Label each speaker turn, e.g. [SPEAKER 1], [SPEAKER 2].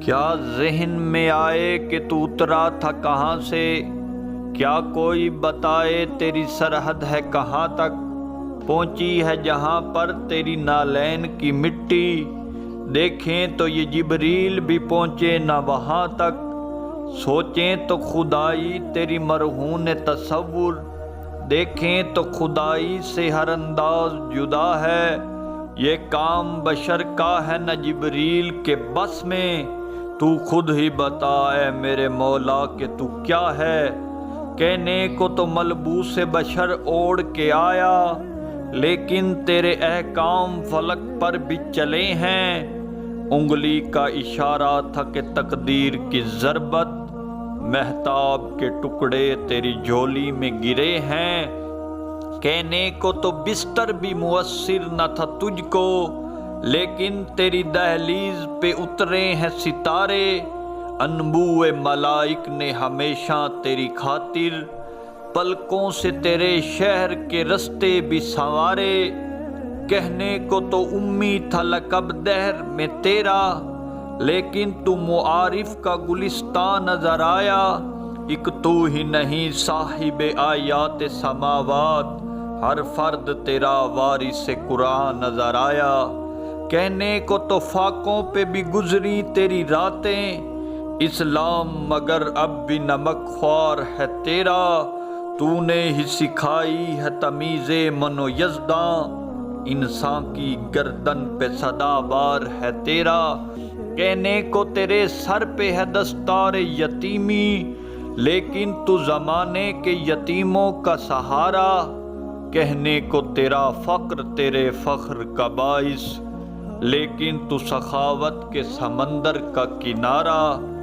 [SPEAKER 1] کیا ذہن میں آئے کہ تو اترا تھا کہاں سے؟ کیا کوئی بتائے تیری سرحد ہے کہاں تک؟ پہنچی ہے جہاں پر تیری نالین کی مٹی، دیکھیں تو یہ جبریل بھی پہنچے نہ وہاں تک۔ سوچیں تو خدائی تیری مرہون تصور، دیکھیں تو خدائی سے ہر انداز جدا ہے۔ یہ کام بشر کا ہے نہ جبریل کے بس میں، تو خود ہی بتا اے میرے مولا کہ تو کیا ہے۔ کہنے کو تو ملبوس بشر اوڑھ کے آیا، لیکن تیرے احکام فلک پر بھی چلے ہیں۔ انگلی کا اشارہ تھا کہ تقدیر کی ضربت، مہتاب کے ٹکڑے تیری جھولی میں گرے ہیں۔ کہنے کو تو بستر بھی میسر نہ تھا تجھ کو، لیکن تیری دہلیز پہ اترے ہیں ستارے۔ انبوء ملائک نے ہمیشہ تیری خاطر، پلکوں سے تیرے شہر کے رستے بھی سنوارے۔ کہنے کو تو امی تھا لقب دہر میں تیرا، لیکن تو معارف کا گلستان نظر آیا۔ ایک تو ہی نہیں صاحب آیات سماوات، ہر فرد تیرا وارث قرآن نظر آیا۔ کہنے کو تو فاقوں پہ بھی گزری تیری راتیں، اسلام مگر اب بھی نمک خوار ہے تیرا۔ تو نے ہی سکھائی ہے تمیز من و یزداں، انسان کی گردن پہ سدا بار ہے تیرا۔ کہنے کو تیرے سر پہ ہے دستار یتیمی، لیکن تو زمانے کے یتیموں کا سہارا۔ کہنے کو تیرا فقر تیرے فخر کا باعث، لیکن تو سخاوت کے سمندر کا کنارہ۔